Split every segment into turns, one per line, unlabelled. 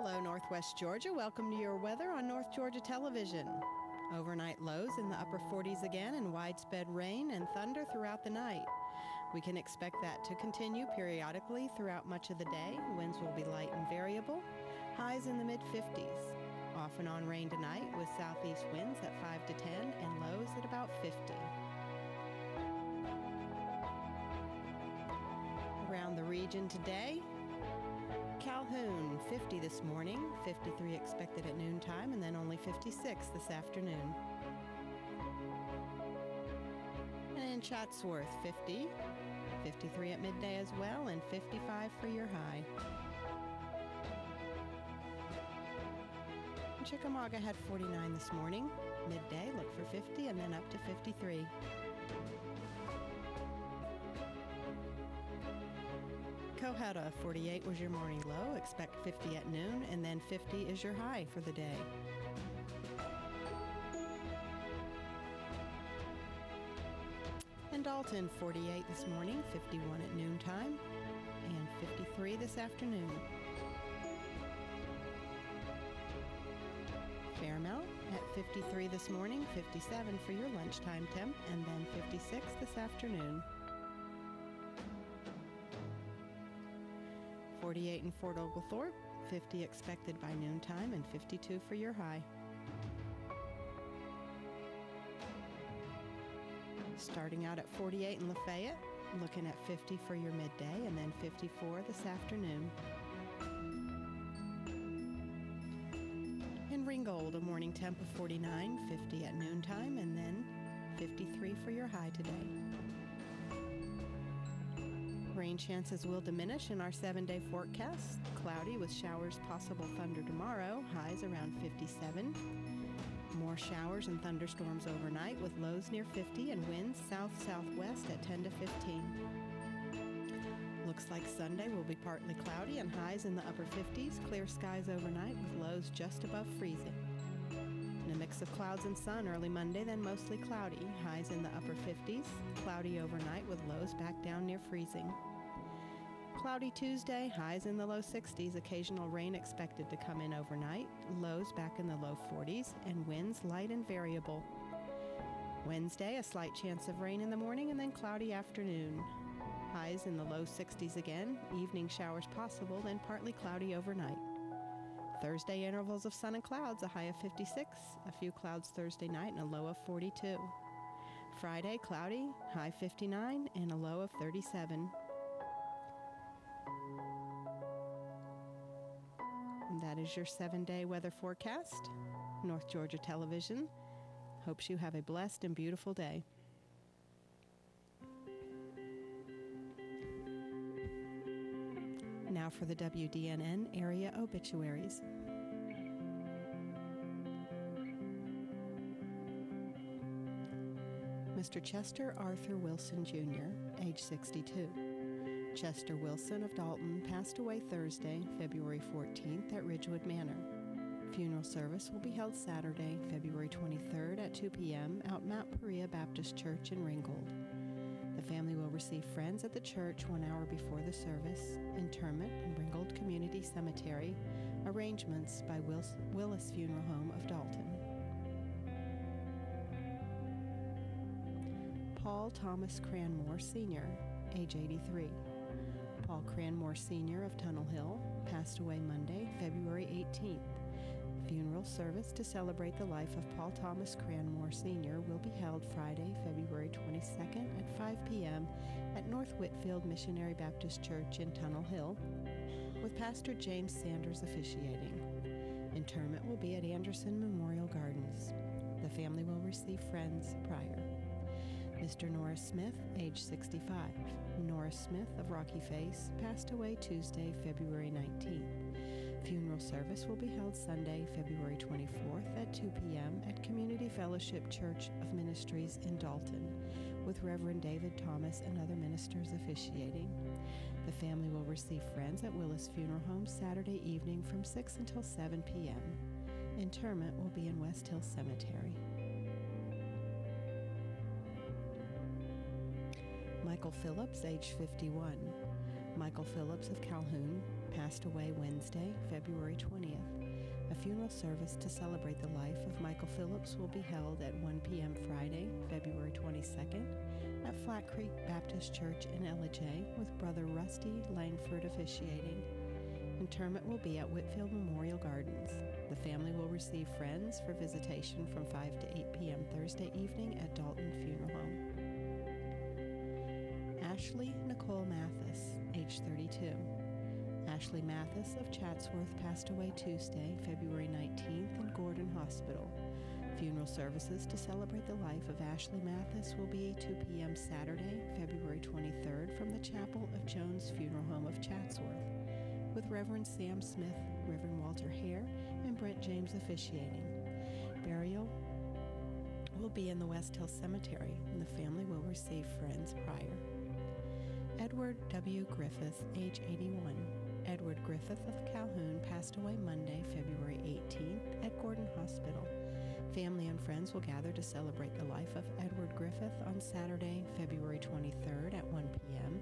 Hello, Northwest Georgia. Welcome to your weather on North Georgia Television. Overnight lows in the upper 40s again and widespread rain and thunder throughout the night. We can expect that to continue periodically throughout much of the day. Winds will be light and variable. Highs in the mid-50s. Off and on rain tonight with southeast winds at 5 to 10 and lows at about 50. Around the region today, Calhoun, 50 this morning, 53 expected at noontime, and then only 56 this afternoon. And in Chatsworth, 50, 53 at midday as well, and 55 for your high. And Chickamauga had 49 this morning, midday, look for 50, and then up to 53. Cohutta, 48 was your morning low. Expect 50 at noon, and then 50 is your high for the day. And Dalton, 48 this morning, 51 at noontime, and 53 this afternoon. Fairmount at 53 this morning, 57 for your lunchtime temp, and then 56 this afternoon. 48 in Fort Oglethorpe, 50 expected by noontime, and 52 for your high. Starting out at 48 in Lafayette, looking at 50 for your midday, and then 54 this afternoon. In Ringgold, a morning temp of 49, 50 at noontime, and then 53 for your high today. Rain chances will diminish in our 7-day forecast. Cloudy with showers, possible thunder tomorrow, highs around 57. More showers and thunderstorms overnight with lows near 50 and winds south-southwest at 10 to 15. Looks like Sunday will be partly cloudy and highs in the upper 50s. Clear skies overnight with lows just above freezing. And a mix of clouds and sun early Monday, then mostly cloudy. Highs in the upper 50s. Cloudy overnight with lows back down near freezing. Cloudy Tuesday, highs in the low 60s. Occasional rain expected to come in overnight. Lows back in the low 40s and winds light and variable. Wednesday, a slight chance of rain in the morning and then cloudy afternoon. Highs in the low 60s again. Evening showers possible, then partly cloudy overnight. Thursday, intervals of sun and clouds, a high of 56, a few clouds Thursday night, and a low of 42. Friday, cloudy, high 59, and a low of 37. And that is your 7-day weather forecast. North Georgia Television hopes you have a blessed and beautiful day. Now for the WDNN area obituaries. Mr. Chester Arthur Wilson, Jr., age 62. Chester Wilson of Dalton passed away Thursday, February 14th at Ridgewood Manor. Funeral service will be held Saturday, February 23rd at 2 p.m. out Mount Perea Baptist Church in Ringgold. The family will receive friends at the church 1 hour before the service. Interment in Ringgold Community Cemetery. Arrangements by Willis Funeral Home of Dalton. Paul Thomas Cranmore, Sr., age 83. Paul Cranmore, Sr. of Tunnel Hill, passed away Monday, February 18th. Funeral service to celebrate the life of Paul Thomas Cranmore, Sr. will be held Friday, February 22nd at 5 p.m. at North Whitfield Missionary Baptist Church in Tunnel Hill, with Pastor James Sanders officiating. Interment will be at Anderson Memorial Gardens. The family will receive friends prior. Mr. Norris Smith, age 65. Norris Smith of Rocky Face passed away Tuesday, February 19th. Funeral service will be held Sunday, February 24th at 2 p.m. at Community Fellowship Church of Ministries in Dalton, with Reverend David Thomas and other ministers officiating. The family will receive friends at Willis Funeral Home Saturday evening from 6 until 7 p.m. Interment will be in West Hill Cemetery. Michael Phillips, age 51. Michael Phillips of Calhoun passed away Wednesday, February 20th. A funeral service to celebrate the life of Michael Phillips will be held at 1 p.m. Friday, February 22nd at Flat Creek Baptist Church in Ellijay, with Brother Rusty Langford officiating. Interment will be at Whitfield Memorial Gardens. The family will receive friends for visitation from 5 to 8 p.m. Thursday evening at Dalton Funeral Home. Ashley Nicole Mathis, age 32. Ashley Mathis of Chatsworth passed away Tuesday, February 19th in Gordon Hospital. Funeral services to celebrate the life of Ashley Mathis will be 2 p.m. Saturday, February 23rd from the Chapel of Jones Funeral Home of Chatsworth, with Reverend Sam Smith, Reverend Walter Hare, and Brent James officiating. Burial will be in the West Hill Cemetery, and the family will receive friends prior. Edward W. Griffith, age 81. Edward Griffith of Calhoun passed away Monday, February 18th at Gordon Hospital. Family and friends will gather to celebrate the life of Edward Griffith on Saturday, February 23rd at 1 p.m.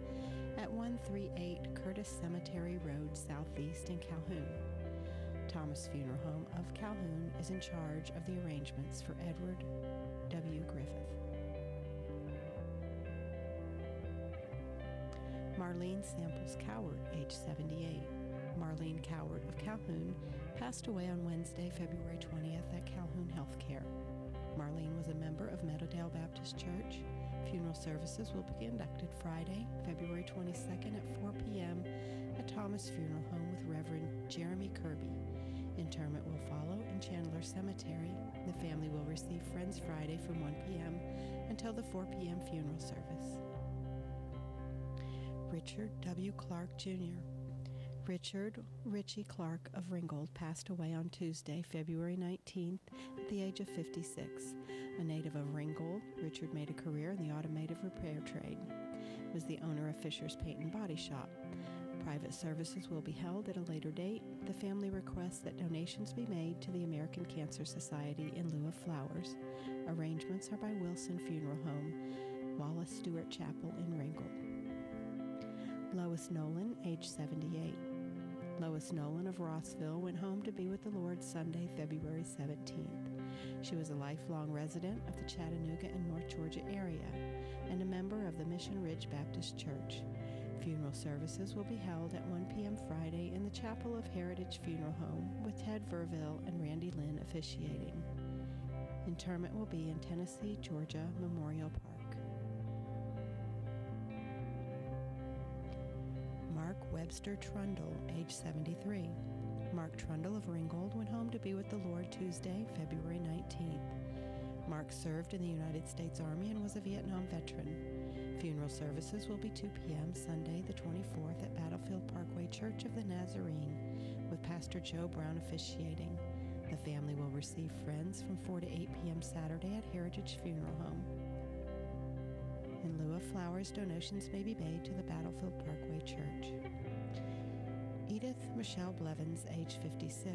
at 138 Curtis Cemetery Road, Southeast in Calhoun. Thomas Funeral Home of Calhoun is in charge of the arrangements for Edward W. Griffith. Marlene Samples Coward, age 78. Marlene Coward of Calhoun passed away on Wednesday, February 20th at Calhoun Healthcare. Marlene was a member of Meadowdale Baptist Church. Funeral services will be conducted Friday, February 22nd at 4 p.m. at Thomas Funeral Home with Reverend Jeremy Kirby. Interment will follow in Chandler Cemetery. The family will receive friends Friday from 1 p.m. until the 4 p.m. funeral service. Richard W. Clark, Jr. Richard Richie Clark of Ringgold passed away on Tuesday, February 19th at the age of 56. A native of Ringgold, Richard made a career in the automotive repair trade. He was the owner of Fisher's Paint and Body Shop. Private services will be held at a later date. The family requests that donations be made to the American Cancer Society in lieu of flowers. Arrangements are by Wilson Funeral Home, Wallace Stewart Chapel in Ringgold. Lois Nolan, age 78. Lois Nolan of Rossville went home to be with the Lord Sunday, February 17th. She was a lifelong resident of the Chattanooga and North Georgia area and a member of the Mission Ridge Baptist Church. Funeral services will be held at 1 p.m. Friday in the Chapel of Heritage Funeral Home with Ted Verville and Randy Lynn officiating. Interment will be in Tennessee, Georgia Memorial Park. Mark Webster Trundle, age 73. Mark Trundle of Ringgold went home to be with the Lord Tuesday, February 19th. Mark served in the United States Army and was a Vietnam veteran. Funeral services will be 2 p.m. Sunday, the 24th at Battlefield Parkway Church of the Nazarene, with Pastor Joe Brown officiating. The family will receive friends from 4 to 8 p.m. Saturday at Heritage Funeral Home. In lieu of flowers, donations may be made to the Battlefield Parkway Church. Edith Michelle Blevins, age 56.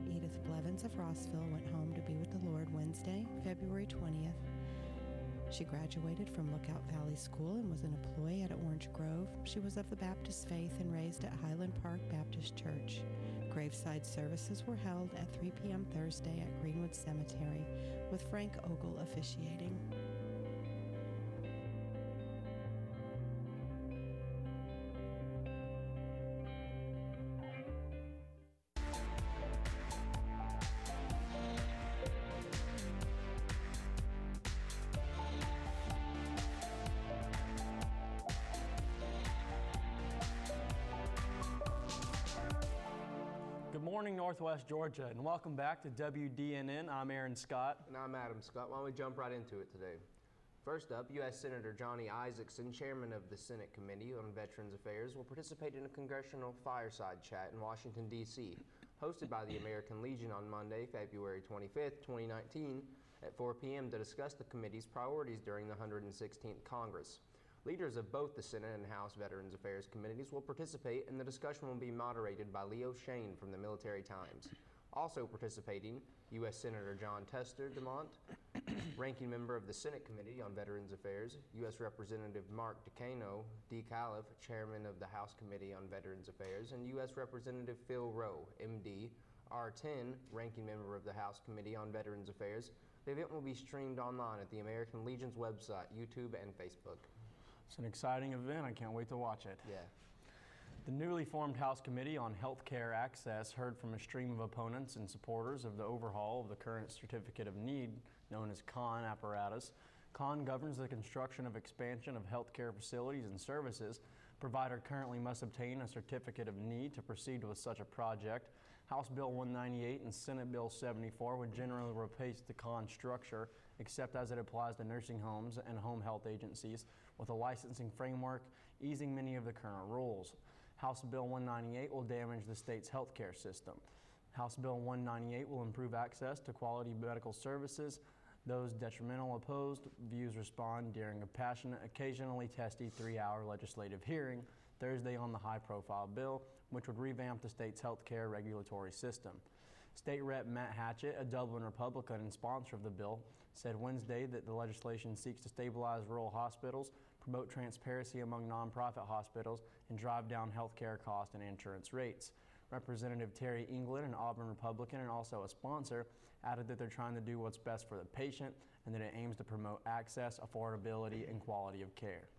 Edith Blevins of Rossville went home to be with the Lord Wednesday, February 20th. She graduated from Lookout Valley School and was an employee at Orange Grove. She was of the Baptist faith and raised at Highland Park Baptist Church. Graveside services were held at 3 p.m. Thursday at Greenwood Cemetery, with Frank Ogle officiating.
Good morning, Northwest Georgia, and welcome back to WDNN. I'm Aaron Scott.
And I'm Adam Scott. Why don't we jump right into it today? First up, U.S. Senator Johnny Isakson, chairman of the Senate Committee on Veterans Affairs, will participate in a congressional fireside chat in Washington, D.C., hosted by the American Legion on Monday, February 25th, 2019, at 4 p.m. to discuss the committee's priorities during the 116th Congress. Leaders of both the Senate and House Veterans Affairs Committees will participate, and the discussion will be moderated by Leo Shane from the Military Times. Also participating, U.S. Senator John Tester DeMont, Ranking Member of the Senate Committee on Veterans Affairs, U.S. Representative Mark DeCano, DeCalif, Chairman of the House Committee on Veterans Affairs, and U.S. Representative Phil Rowe, M.D., R10, Ranking Member of the House Committee on Veterans Affairs. The event will be streamed online at the American Legion's website, YouTube, and Facebook.
It's an exciting event. I can't wait to watch it.
Yeah.
The newly formed House Committee on Healthcare Access heard from a stream of opponents and supporters of the overhaul of the current Certificate of Need, known as CON apparatus. CON governs the construction of expansion of healthcare facilities and services. Provider currently must obtain a Certificate of Need to proceed with such a project. House Bill 198 and Senate Bill 74 would generally replace the CON structure, except as it applies to nursing homes and home health agencies, with a licensing framework easing many of the current rules. House Bill 198 will damage the state's healthcare system. House Bill 198 will improve access to quality medical services. Those detrimental opposed views respond during a passionate, occasionally testy 3-hour legislative hearing Thursday on the high-profile bill, which would revamp the state's healthcare regulatory system. State Rep Matt Hatchett, a Dublin Republican and sponsor of the bill, said Wednesday that the legislation seeks to stabilize rural hospitals, promote transparency among nonprofit hospitals, and drive down healthcare costs and insurance rates. Representative Terry England, an Auburn Republican and also a sponsor, added that they're trying to do what's best for the patient and that it aims to promote access, affordability, and quality of care.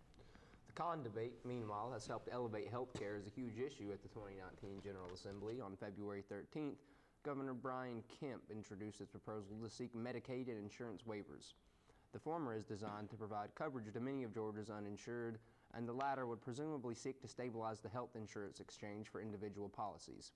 The CON debate, meanwhile, has helped elevate health care as a huge issue at the 2019 General Assembly. On February 13th, Governor Brian Kemp introduced his proposal to seek Medicaid and insurance waivers. The former is designed to provide coverage to many of Georgia's uninsured, and the latter would presumably seek to stabilize the health insurance exchange for individual policies.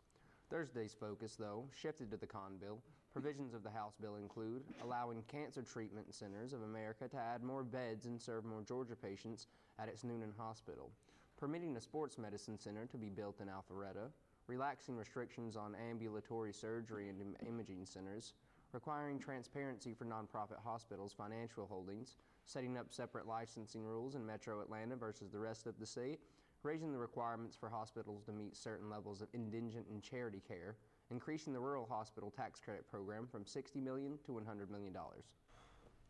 Thursday's focus, though, shifted to the CON bill. Provisions of the House bill include allowing Cancer Treatment Centers of America to add more beds and serve more Georgia patients at its Noonan Hospital, permitting a sports medicine center to be built in Alpharetta, relaxing restrictions on ambulatory surgery and imaging centers, requiring transparency for nonprofit hospitals' financial holdings, setting up separate licensing rules in Metro Atlanta versus the rest of the state, raising the requirements for hospitals to meet certain levels of indigent and charity care, increasing the rural hospital tax credit program from $60 million to $100 million.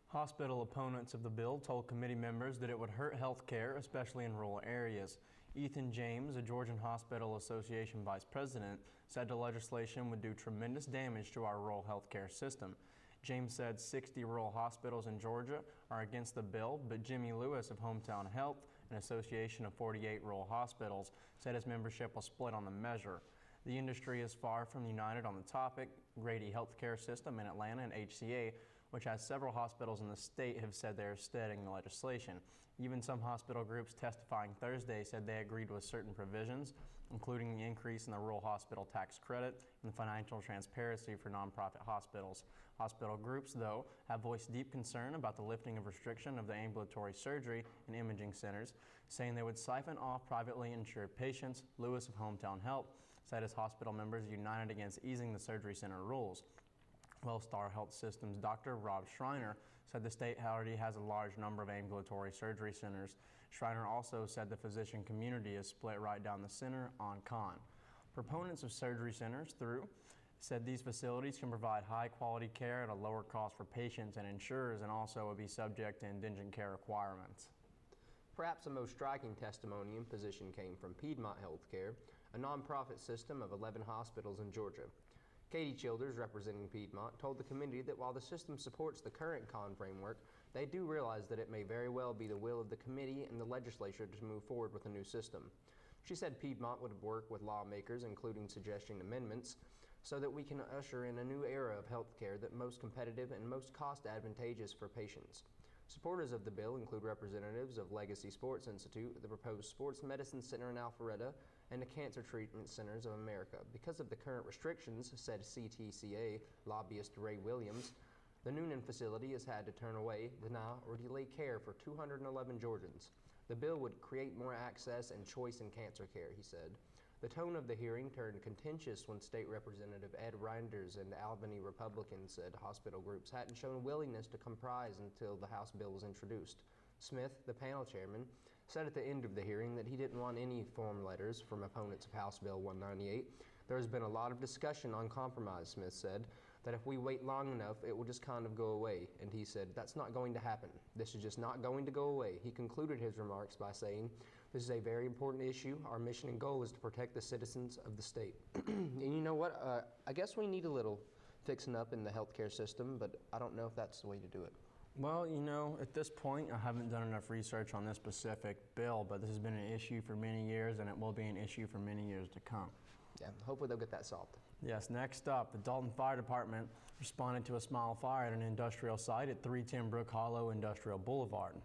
Hospital opponents of the bill told committee members that it would hurt health care, especially in rural areas. Ethan James, a Georgian Hospital Association vice president, said the legislation would do tremendous damage to our rural health care system. James said 60 rural hospitals in Georgia are against the bill, but Jimmy Lewis of Hometown Health, an association of 48 rural hospitals, said his membership was split on the measure. The industry is far from united on the topic. Grady Healthcare System in Atlanta and HCA, which has several hospitals in the state, have said they are studying the legislation. Even some hospital groups testifying Thursday said they agreed with certain provisions, including the increase in the rural hospital tax credit and financial transparency for nonprofit hospitals. Hospital groups, though, have voiced deep concern about the lifting of restriction of the ambulatory surgery and imaging centers, saying they would siphon off privately insured patients. Lewis of Hometown Health said his hospital members united against easing the surgery center rules. Wellstar Health System's Dr. Rob Schreiner said the state already has a large number of ambulatory surgery centers. Schreiner also said the physician community is split right down the center on CON. Proponents of surgery centers said these facilities can provide high-quality care at a lower cost for patients and insurers, and also would be subject to indigent care requirements.
Perhaps the most striking testimony and position came from Piedmont Healthcare, a nonprofit system of 11 hospitals in Georgia. Katie Childers, representing Piedmont, told the committee that while the system supports the current CON framework, they do realize that it may very well be the will of the committee and the legislature to move forward with a new system. She said Piedmont would work with lawmakers, including suggesting amendments, so that we can usher in a new era of health care that most competitive and most cost advantageous for patients. Supporters of the bill include representatives of Legacy Sports Institute, the proposed Sports Medicine Center in Alpharetta, and the Cancer Treatment Centers of America. Because of the current restrictions, said CTCA lobbyist Ray Williams, the Noonan facility has had to turn away, deny, or delay care for 211 Georgians. The bill would create more access and choice in cancer care, he said. The tone of the hearing turned contentious when State Representative Ed Reinders and Albany Republicans said hospital groups hadn't shown willingness to comprise until the House bill was introduced. Smith, the panel chairman, said at the end of the hearing that he didn't want any form letters from opponents of House Bill 198, There has been a lot of discussion on compromise, Smith said, that if we wait long enough, it will just kind of go away. And he said, that's not going to happen. This is just not going to go away. He concluded his remarks by saying, this is a very important issue. Our mission and goal is to protect the citizens of the state. And you know what? I guess we need a little fixing up in the healthcare system, but I don't know if that's the way to do it.
Well, you know, at this point, I haven't done enough research on this specific bill, but this has been an issue for many years, and it will be an issue for many years to come.
Yeah, hopefully they'll get that solved.
Yes, next up, the Dalton Fire Department responded to a small fire at an industrial site at 310 Brook Hollow Industrial Boulevard.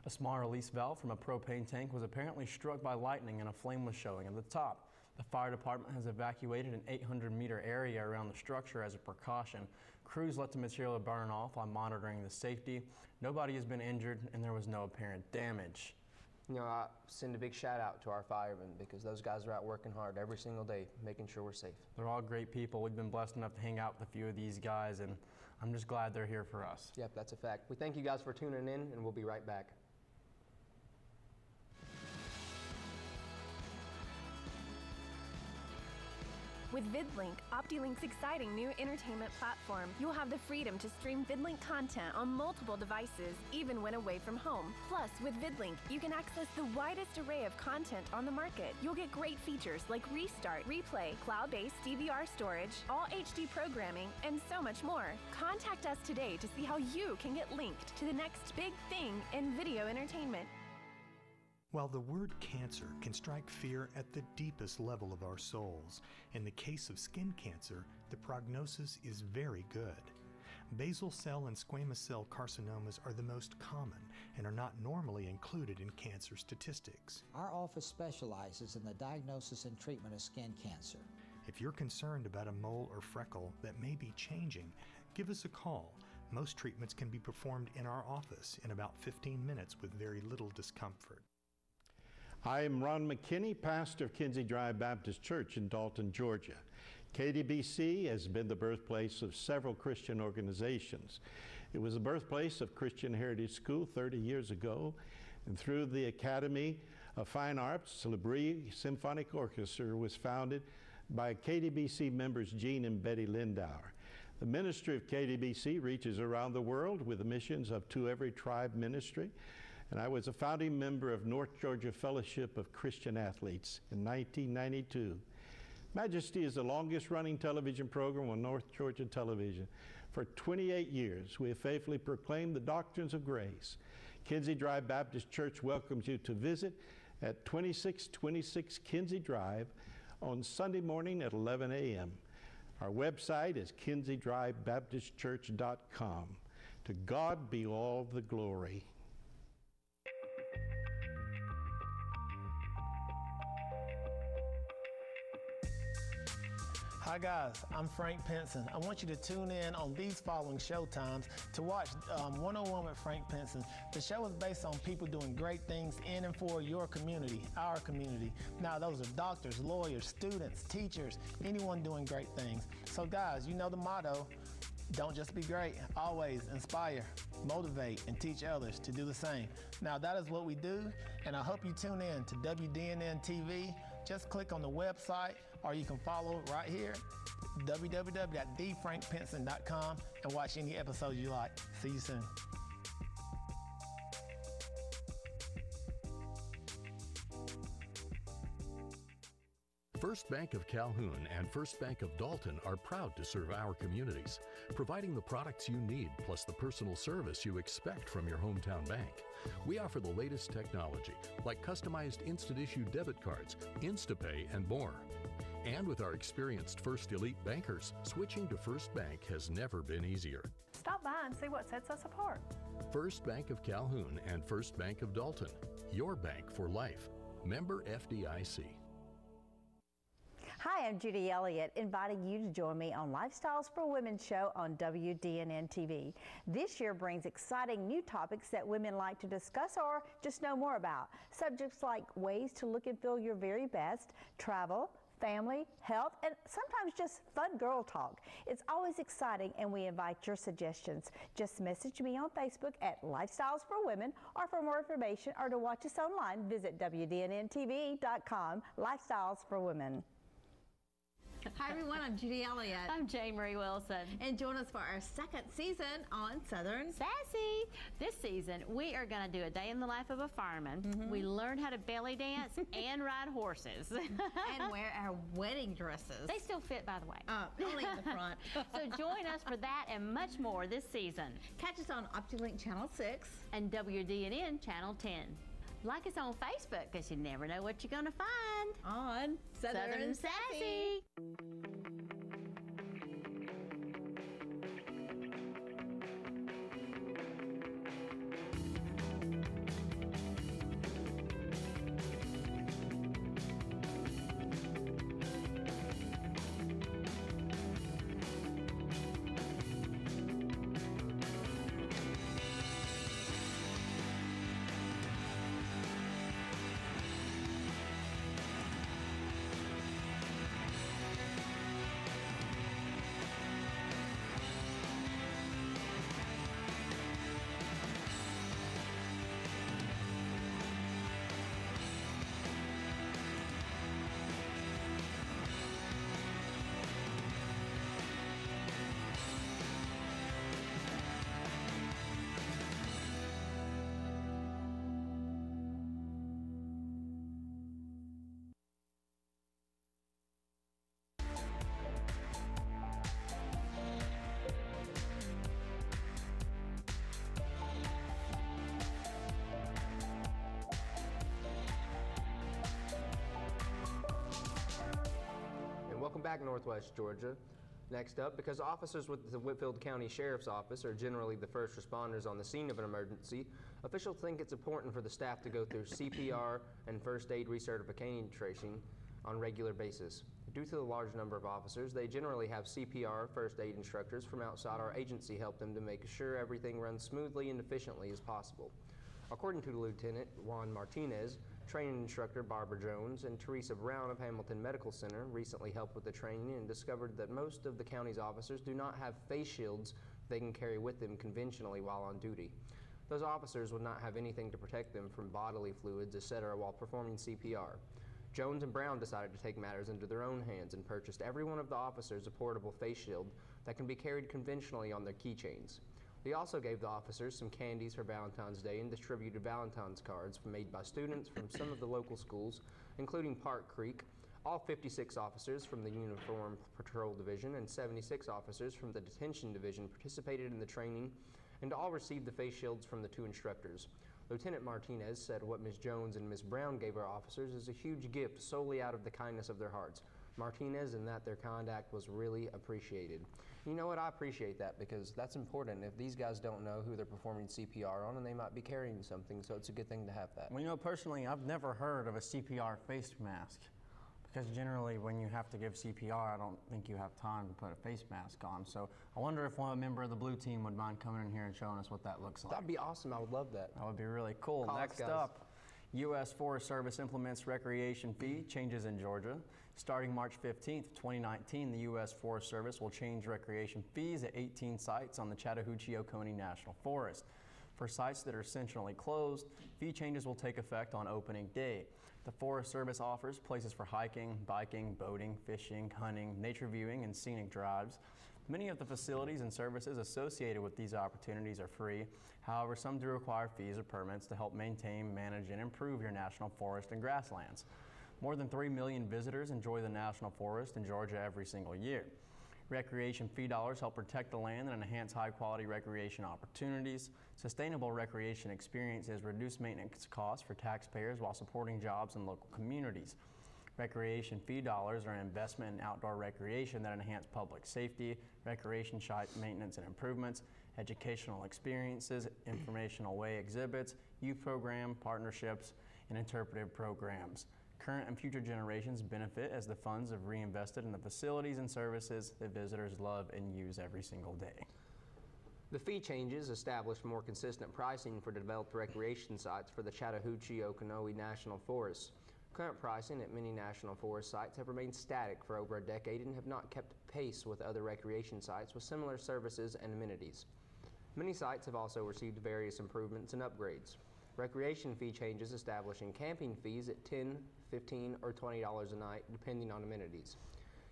A small release valve from a propane tank was apparently struck by lightning and a flame was showing at the top. The fire department has evacuated an 800-meter area around the structure as a precaution. Crews let the material burn off while monitoring the safety. Nobody has been injured and there was no apparent damage.
You know, I send a big shout out to our firemen because those guys are out working hard every single day, making sure we're safe.
They're all great people. We've been blessed enough to hang out with a few of these guys, and I'm just glad they're here for us.
Yep, that's a fact. We thank you guys for tuning in, and we'll be right back.
With VidLink, OptiLink's exciting new entertainment platform, you'll have the freedom to stream VidLink content on multiple devices, even when away from home. Plus, with VidLink, you can access the widest array of content on the market. You'll get great features like Restart, Replay, cloud-based DVR storage, all HD programming, and so much more. Contact us today to see how you can get linked to the next big thing in video entertainment.
While the word cancer can strike fear at the deepest level of our souls, in the case of skin cancer, the prognosis is very good. Basal cell and squamous cell carcinomas are the most common and are not normally included in cancer statistics.
Our office specializes in the diagnosis and treatment of skin cancer.
If you're concerned about a mole or freckle that may be changing, give us a call. Most treatments can be performed in our office in about 15 minutes with very little discomfort.
I am Ron McKinney, pastor of Kinsey Drive Baptist Church in Dalton, Georgia. KDBC has been the birthplace of several Christian organizations. It was the birthplace of Christian Heritage School 30 years ago, and through the Academy of Fine Arts, Labrie Symphonic Orchestra was founded by KDBC members Gene and Betty Lindauer. The ministry of KDBC reaches around the world with the missions of To Every Tribe ministry, and I was a founding member of North Georgia Fellowship of Christian Athletes in 1992. Majesty is the longest running television program on North Georgia television. For 28 years, we have faithfully proclaimed the doctrines of grace. Kinsey Drive Baptist Church welcomes you to visit at 2626 Kinsey Drive on Sunday morning at 11 a.m. Our website is kinseydrivebaptistchurch.com. To God be all the glory.
Hi guys, I'm Frank Pinson. I want you to tune in on these following show times to watch 101 with Frank Pinson. The show is based on people doing great things in and for your community, our community. Now those are doctors, lawyers, students, teachers, anyone doing great things. So guys, you know the motto, don't just be great, always inspire, motivate, and teach others to do the same. Now that is what we do, and I hope you tune in to WDNN TV. Just click on the website, or you can follow it right here, www.thefrankpinson.com, and watch any episodes you like. See you soon.
First Bank of Calhoun and First Bank of Dalton are proud to serve our communities, providing the products you need plus the personal service you expect from your hometown bank. We offer the latest technology, like customized instant-issue debit cards, InstaPay, and more. And with our experienced First Elite bankers, switching to First Bank has never been easier.
Stop by and see what sets us apart.
First Bank of Calhoun and First Bank of Dalton, your bank for life. Member FDIC.
Hi, I'm Judy Elliott, inviting you to join me on Lifestyles for Women show on WDNN TV. This year brings exciting new topics that women like to discuss or just know more about. Subjects like ways to look and feel your very best, travel, family, health, and sometimes just fun girl talk. It's always exciting, and we invite your suggestions. Just message me on Facebook at Lifestyles for Women, or for more information or to watch us online, visit WDNNTV.com, Lifestyles for Women. Hi everyone, I'm Judy Elliott.
I'm Jane Marie Wilson.
And join us for our second season on Southern
Sassy. This season, we are going to do a day in the life of a fireman. We learn how to belly dance and ride horses.
And wear our wedding dresses.
They still fit, by the way.
Only in the front.
So join us for that and much more this season.
Catch us on OptiLink Channel 6
and WDNN Channel 10. Like us on Facebook, because you never know what you're going to find
on Southern Sassy.
Welcome back, Northwest Georgia. Next up, because officers with the Whitfield County Sheriff's Office are generally the first responders on the scene of an emergency, officials think it's important for the staff to go through CPR and first aid recertification training on a regular basis. Due to the large number of officers, they generally have CPR first aid instructors from outside our agency help them to make sure everything runs smoothly and efficiently as possible. According to Lieutenant Juan Martinez, training instructor Barbara Jones and Teresa Brown of Hamilton Medical Center recently helped with the training and discovered that most of the county's officers do not have face shields they can carry with them conventionally while on duty. Those officers would not have anything to protect them from bodily fluids, etc. while performing CPR. Jones and Brown decided to take matters into their own hands and purchased every one of the officers a portable face shield that can be carried conventionally on their keychains. They also gave the officers some candies for Valentine's Day and distributed Valentine's cards made by students from some of the local schools, including Park Creek. All 56 officers from the Uniform Patrol Division and 76 officers from the Detention Division participated in the training and all received the face shields from the two instructors. Lieutenant Martinez said what Ms. Jones and Ms. Brown gave our officers is a huge gift solely out of the kindness of their hearts. Martinez and that their conduct was really appreciated. You know what, I appreciate that because that's important. If these guys don't know who they're performing CPR on, and they might be carrying something, so it's a good thing to have that.
Well, you know, personally, I've never heard of a CPR face mask because generally when you have to give CPR, I don't think you have time to put a face mask on. So I wonder if one member of the blue team would mind coming in here and showing us what that looks like.
That'd be awesome. I would love that.
That would be really cool.
Call
Next
us,
up, U.S. Forest Service implements recreation fee changes in Georgia. Starting March 15th, 2019, the U.S. Forest Service will change recreation fees at 18 sites on the Chattahoochee-Oconee National Forest. For sites that are essentially closed, fee changes will take effect on opening day. The Forest Service offers places for hiking, biking, boating, fishing, hunting, nature viewing, and scenic drives. Many of the facilities and services associated with these opportunities are free. However, some do require fees or permits to help maintain, manage, and improve your national forest and grasslands. More than 3 million visitors enjoy the national forest in Georgia every single year. Recreation fee dollars help protect the land and enhance high-quality recreation opportunities. Sustainable recreation experiences reduce maintenance costs for taxpayers while supporting jobs in local communities. Recreation fee dollars are an investment in outdoor recreation that enhance public safety, recreation site maintenance and improvements, educational experiences, informational way exhibits, youth program, partnerships, and interpretive programs. Current and future generations benefit as the funds are reinvested in the facilities and services that visitors love and use every single day.
The fee changes establish more consistent pricing for developed recreation sites for the Chattahoochee-Oconee National Forest. Current pricing at many national forest sites have remained static for over a decade and have not kept pace with other recreation sites with similar services and amenities. Many sites have also received various improvements and upgrades. Recreation fee changes establishing camping fees at $10, $15, or $20 a night, depending on amenities.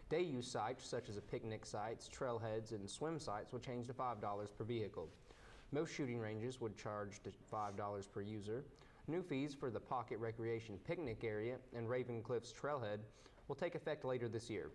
Day use sites such as picnic sites, trailheads, and swim sites will change to $5 per vehicle. Most shooting ranges would charge to $5 per user. New fees for the Pocket Recreation Picnic Area and Raven Cliffs Trailhead will take effect later this year.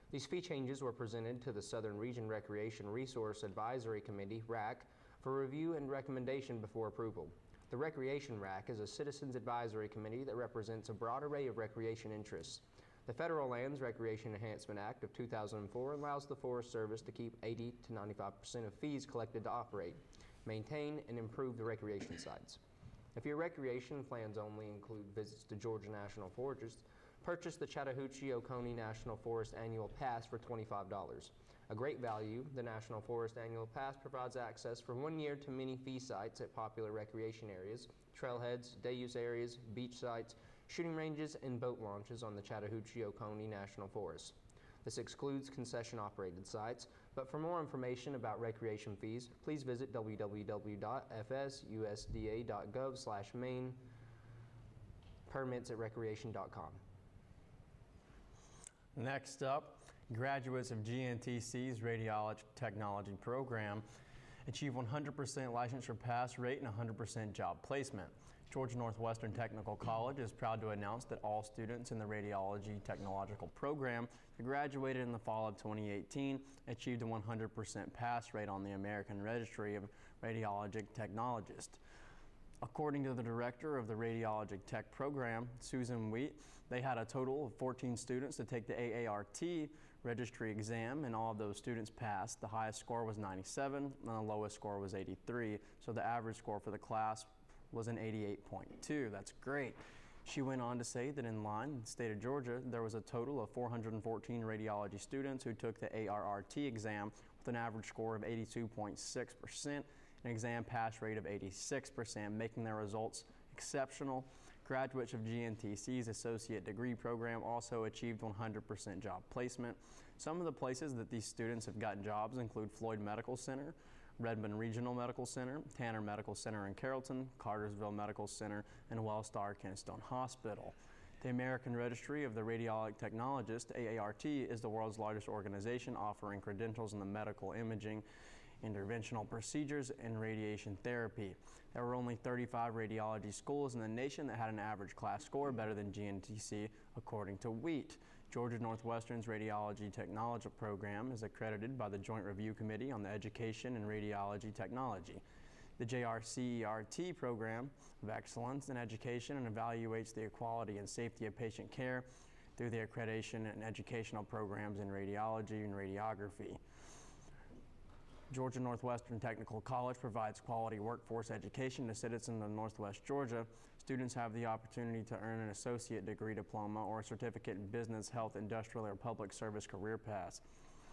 These fee changes were presented to the Southern Region Recreation Resource Advisory Committee, RAC, for review and recommendation before approval. The Recreation RAC is a citizens advisory committee that represents a broad array of recreation interests. The Federal Lands Recreation Enhancement Act of 2004 allows the Forest Service to keep 80 to 95% of fees collected to operate, maintain, and improve the recreation sites. If your recreation plans only include visits to Georgia National Forests, purchase the Chattahoochee-Oconee National Forest Annual Pass for $25. A great value, the National Forest Annual Pass provides access for 1 year to many fee sites at popular recreation areas, trailheads, day-use areas, beach sites, shooting ranges, and boat launches on the Chattahoochee-Oconee National Forest. This excludes concession-operated sites, but for more information about recreation fees, please visit www.fsusda.gov/main permits@recreation.com.
Next up, graduates of GNTC's Radiology Technology program achieve 100% licensure pass rate and 100% job placement. Georgia Northwestern Technical College is proud to announce that all students in the Radiology Technological program that graduated in the fall of 2018 achieved a 100% pass rate on the American Registry of Radiologic Technologists. According to the director of the Radiologic Tech program, Susan Wheat, they had a total of 14 students to take the AART registry exam, and all of those students passed. The highest score was 97 and the lowest score was 83, so the average score for the class was an 88.2. That's great. She went on to say that in the state of Georgia, there was a total of 414 radiology students who took the ARRT exam with an average score of 82.6%, an exam pass rate of 86%, making their results exceptional. Graduates of GNTC's associate degree program also achieved 100% job placement. Some of the places that these students have gotten jobs include Floyd Medical Center, Redmond Regional Medical Center, Tanner Medical Center in Carrollton, Cartersville Medical Center, and Wellstar Kennestone Hospital. The American Registry of the Radiologic Technologists, AART, is the world's largest organization offering credentials in the medical imaging, interventional procedures, and radiation therapy. There were only 35 radiology schools in the nation that had an average class score better than GNTC, according to Wheat. Georgia Northwestern's Radiology Technology program is accredited by the Joint Review Committee on the Education and Radiology Technology. The JRCERT program of excellence in education and evaluates the quality and safety of patient care through the accreditation and educational programs in radiology and radiography. Georgia Northwestern Technical College provides quality workforce education to citizens of Northwest Georgia. Students have the opportunity to earn an associate degree diploma or a certificate in business, health, industrial, or public service career paths.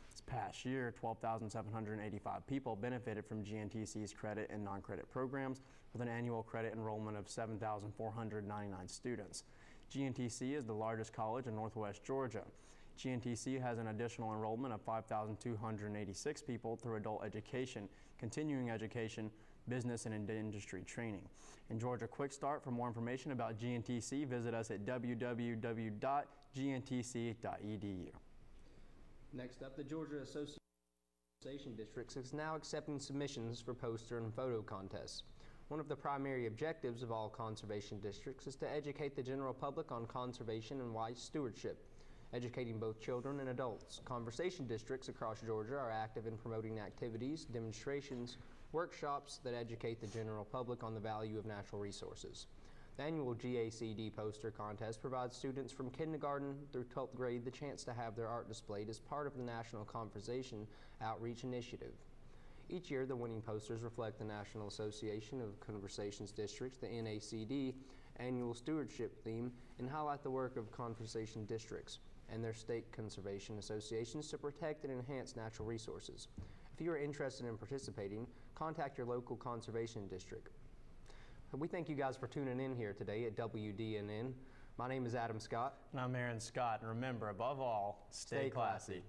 This past year, 12,785 people benefited from GNTC's credit and non-credit programs with an annual credit enrollment of 7,499 students. GNTC is the largest college in Northwest Georgia. GNTC has an additional enrollment of 5,286 people through adult education, continuing education, business, and industry training. In Georgia Quick Start, for more information about GNTC, visit us at www.gntc.edu.
Next up, the Georgia Association Districts is now accepting submissions for poster and photo contests. One of the primary objectives of all conservation districts is to educate the general public on conservation and wise stewardship, educating both children and adults. Conservation districts across Georgia are active in promoting activities, demonstrations, workshops that educate the general public on the value of natural resources. The annual GACD poster contest provides students from kindergarten through 12th grade the chance to have their art displayed as part of the National Conservation Outreach Initiative. Each year, the winning posters reflect the National Association of Conservation Districts, the NACD, annual stewardship theme and highlight the work of conservation districts and their state conservation associations to protect and enhance natural resources. If you are interested in participating, contact your local conservation district. We thank you guys for tuning in here today at WDNN. My name is Adam Scott.
And I'm Aaron Scott. And remember, above all, stay classy.